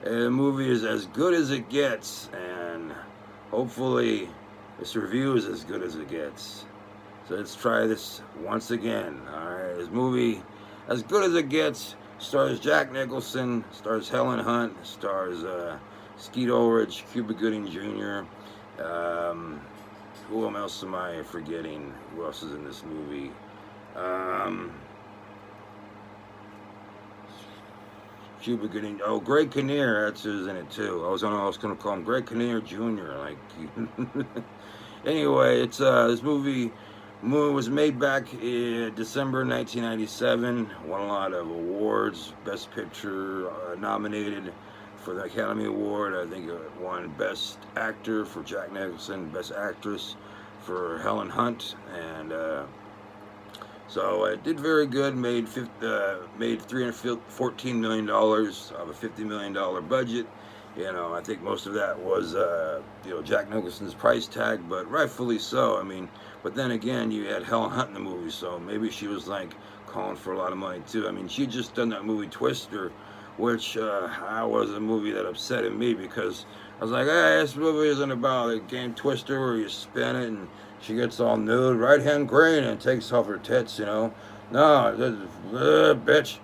The movie is as good as it gets, and hopefully this review is as good as it gets. So let's try this once again. Alright, this movie, as good as it gets, stars Jack Nicholson, stars Helen Hunt, stars Skeet Ulrich, Cuba Gooding Jr. Who else am I forgetting? Who else is in this movie? Cuba Gooding. Oh, Greg Kinnear. That's who's in it too. I was going to call him Greg Kinnear Jr. Like, anyway, it's this movie was made back in December 1997. Won a lot of awards. Best Picture nominated for the Academy Award. I think it won Best Actor for Jack Nicholson, Best Actress for Helen Hunt, and so it did very good. Made $314 million of a $50 million budget. You know, I think most of that was Jack Nicholson's price tag, but rightfully so. I mean, but then again, you had Helen Hunt in the movie, so maybe she was like calling for a lot of money too. I mean, she just done that movie Twister, which was a movie that upset me because I was like, hey, this movie isn't about a game Twister where you spin it and she gets all nude, right hand green, and takes off her tits, you know. No, bitch.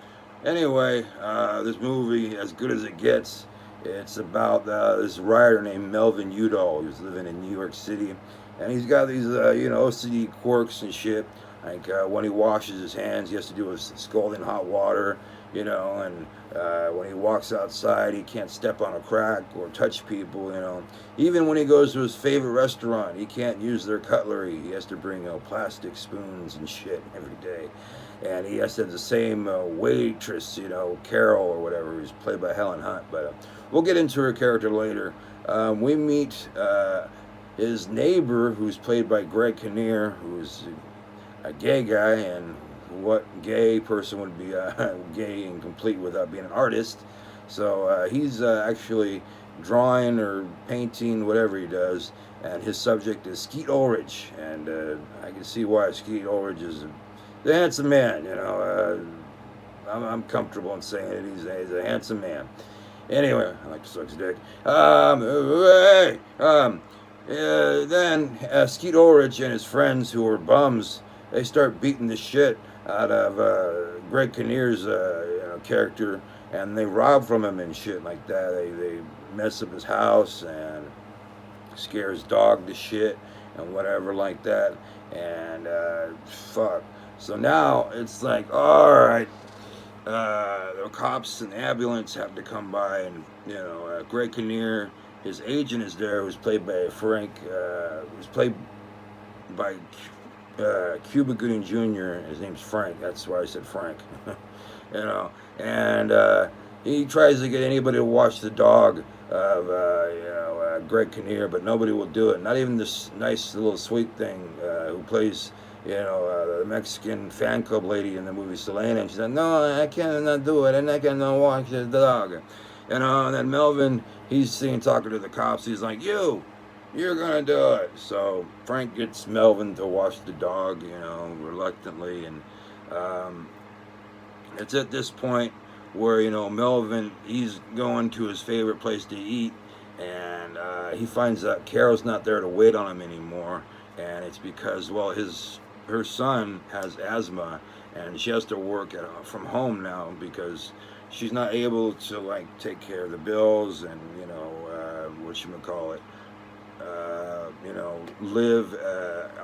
Anyway, this movie, as good as it gets, it's about this writer named Melvin Udall who's living in New York City, and he's got these, OCD quirks and shit. Like when he washes his hands, he has to do with scalding hot water, you know, and when he walks outside, he can't step on a crack or touch people, you know. Even when he goes to his favorite restaurant, he can't use their cutlery. He has to bring plastic spoons and shit every day. And he has to have the same waitress, you know, Carol or whatever, who's played by Helen Hunt. But we'll get into her character later. We meet his neighbor, who's played by Greg Kinnear, who's a gay guy, and what gay person would be gay and complete without being an artist? So he's actually drawing or painting, whatever he does, and his subject is Skeet Ulrich, and I can see why Skeet Ulrich is a handsome man. You know, I'm comfortable in saying it. He's a handsome man. Anyway, I like to suck his dick. Then Skeet Ulrich and his friends, who are bums, they start beating the shit out of Greg Kinnear's character, and they rob from him and shit like that. They mess up his house and scare his dog to shit and whatever like that. And fuck. So now it's like, all right, the cops and the ambulance have to come by, and Greg Kinnear, his agent is there, who's played by Cuba Gooding Jr. His name's Frank. That's why I said Frank. And he tries to get anybody to watch the dog of Greg Kinnear, but nobody will do it. Not even this nice little sweet thing who plays the Mexican fan club lady in the movie Selena. And she said, "No, I cannot do it, and I cannot watch the dog." And then Melvin, he's talking to the cops. He's like, you're gonna do it. So Frank gets Melvin to watch the dog, reluctantly, and it's at this point where Melvin, he's going to his favorite place to eat, and he finds out Carol's not there to wait on him anymore, and it's because her son has asthma, and she has to work from home now because she's not able to take care of the bills and live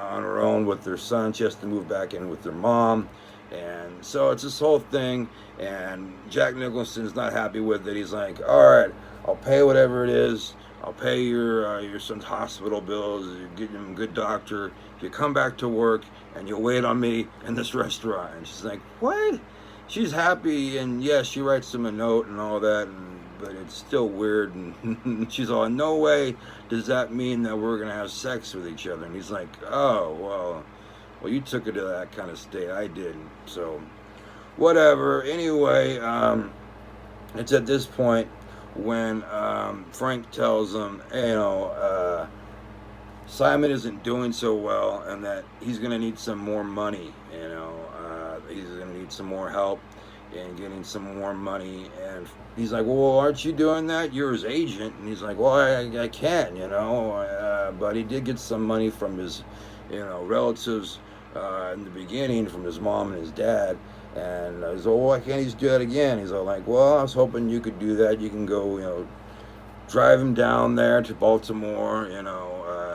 on her own with their son. She has to move back in with their mom, and so it's this whole thing, and Jack Nicholson's not happy with it. He's like, all right, I'll pay whatever it is. I'll pay your son's hospital bills, you get him a good doctor, if you come back to work and you'll wait on me in this restaurant. And she's like, what? She's happy, and yes, she writes him a note and all that, but it's still weird, and she's all, no way does that mean that we're going to have sex with each other. And he's like, oh, well, you took it to that kind of state, I didn't, so whatever. Anyway, it's at this point when Frank tells him, Simon isn't doing so well, and that he's going to need some more money, he's going to need some more help. and getting some more money. And he's like, well, aren't you doing that? You're his agent. And he's like, well, I can, but he did get some money from his, relatives in the beginning, from his mom and his dad. And he's like, well, why can't he just do that again? He's all like, well, I was hoping you could do that. You can go, drive him down there to Baltimore,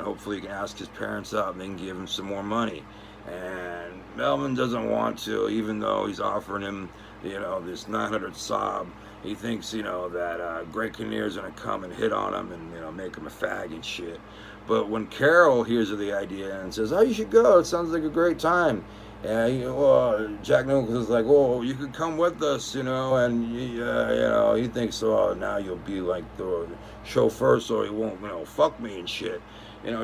hopefully he can ask his parents out and they can give him some more money. And Melvin doesn't want to, even though he's offering him, this 900 sob. He thinks, that Greg Kinnear's going to come and hit on him and, make him a fag and shit. But when Carol hears of the idea and says, oh, you should go, it sounds like a great time. And Jack Nicholson's like, oh, you could come with us, and he thinks, oh, now you'll be like the chauffeur, so he won't, fuck me and shit.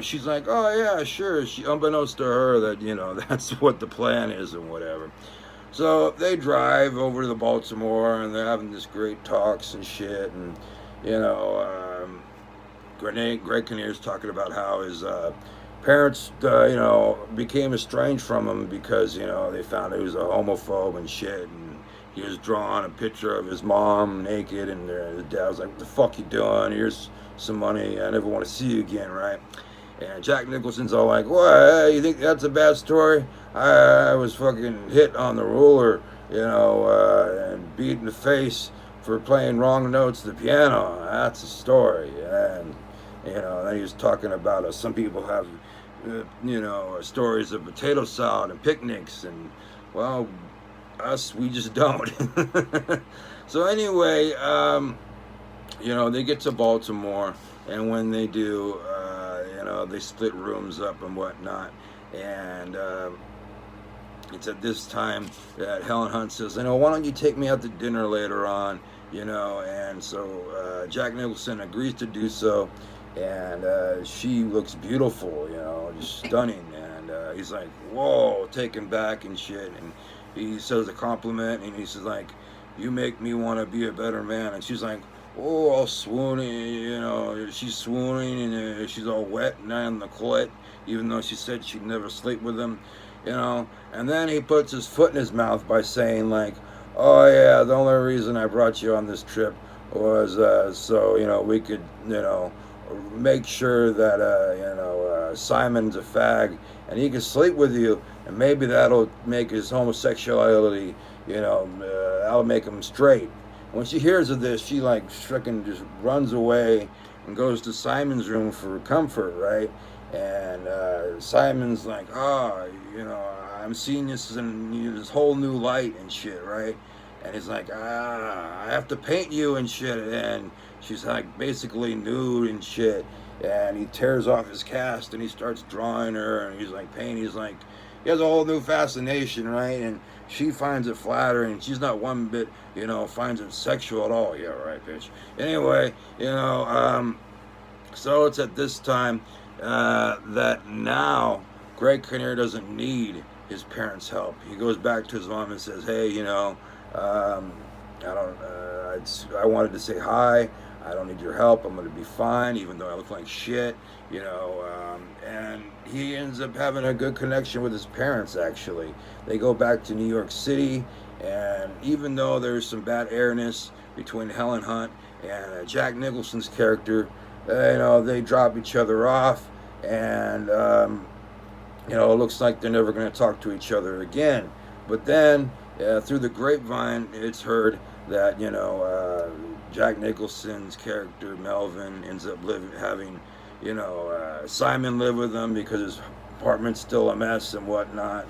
She's like, oh yeah, sure. Unbeknownst to her that, that's what the plan is and whatever. So they drive over to the Baltimore and they're having this great talks and shit, and Greg Kinnear's talking about how his parents, became estranged from him because, they found he was a homophobe and shit, and he was drawing a picture of his mom naked, and his dad was like, what the fuck you doing? Here's some money. I never want to see you again, right? And Jack Nicholson's all like, what, you think that's a bad story? I was fucking hit on the ruler, and beat in the face for playing wrong notes to the piano. That's a story. And, then he was talking about some people have, stories of potato salad and picnics, and, well, us, we just don't. So anyway, they get to Baltimore, and when they do, they split rooms up and whatnot, and it's at this time that Helen Hunt says, why don't you take me out to dinner later on, and so Jack Nicholson agrees to do so, and she looks beautiful, just stunning, and he's like, whoa, taken back and shit, and he says a compliment, and he says, like, you make me want to be a better man, and she's like, oh, all swooning, she's swooning, and she's all wet and on the clit, even though she said she'd never sleep with him, and then he puts his foot in his mouth by saying, like, oh yeah, the only reason I brought you on this trip was so, we could, make sure that, Simon's a fag, and he can sleep with you, and maybe that'll make his homosexuality, that'll make him straight. When she hears of this, she like freaking just runs away and goes to Simon's room for comfort, right? And Simon's like, oh, I'm seeing this in this whole new light and shit, right? And he's like, I have to paint you and shit. And she's like basically nude and shit. And he tears off his cast and he starts drawing her, and he's like painting. He's like, he has a whole new fascination, right? And she finds it flattering. She's not one bit, finds it sexual at all. Yeah, right, bitch. Anyway, so it's at this time that now Greg Kinnear doesn't need his parents' help. He goes back to his mom and says, hey, I wanted to say hi. I don't need your help. I'm going to be fine, even though I look like shit, and he ends up having a good connection with his parents, actually. They go back to New York City, and even though there's some bad airness between Helen Hunt and Jack Nicholson's character, they drop each other off, and, it looks like they're never going to talk to each other again. But then, through the grapevine, it's heard that, Jack Nicholson's character, Melvin, ends up having Simon live with him because his apartment's still a mess and whatnot,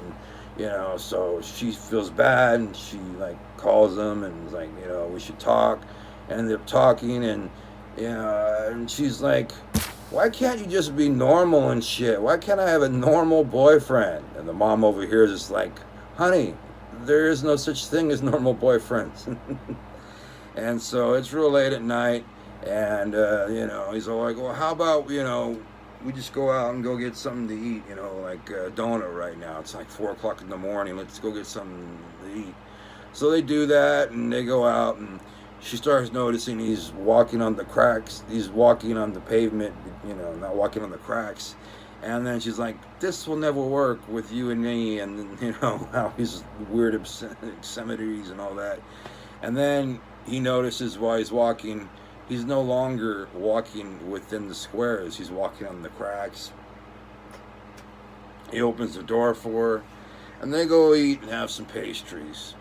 and so she feels bad, and she like calls him and is like, we should talk. And they're talking, and and she's like, why can't you just be normal and shit? Why can't I have a normal boyfriend? And the mom over here is just like, honey, there is no such thing as normal boyfriends. And so it's real late at night, and he's all like, well, how about we just go out and go get something to eat, like a donut right now. It's like 4 o'clock in the morning. Let's go get something to eat. So they do that, and they go out, and she starts noticing he's walking on the cracks. He's walking on the pavement, not walking on the cracks. And then she's like, "This will never work with you and me," and you know how he's weird obscenities and all that. And then he notices while he's walking, he's no longer walking within the squares. He's walking on the cracks. He opens the door for her, and they go eat and have some pastries.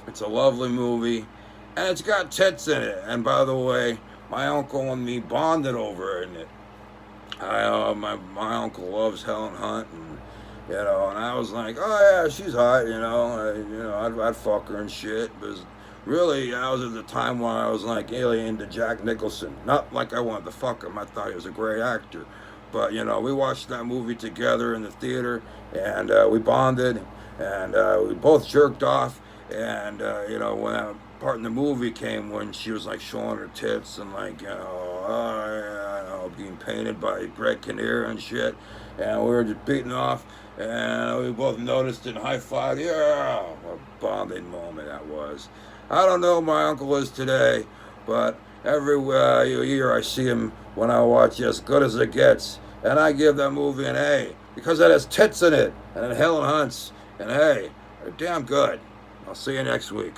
It's a lovely movie, and it's got tits in it. And by the way, my uncle and me bonded over it in it. My uncle loves Helen Hunt, and and I was like, oh yeah, she's hot, I'd fuck her and shit. But really, I was at the time when I was like alien to Jack Nicholson. Not like I wanted to fuck him. I thought he was a great actor. But we watched that movie together in the theater, and we bonded, and we both jerked off. And when that part in the movie came when she was like showing her tits and like being painted by Greg Kinnear and shit, and we were just beating off, and we both noticed it and high five. Yeah, what a bonding moment that was. I don't know who my uncle is today, but every year I see him when I watch As Good as It Gets, and I give that movie an A because it has tits in it and Helen Hunt's, and hey, they're damn good. I'll see you next week.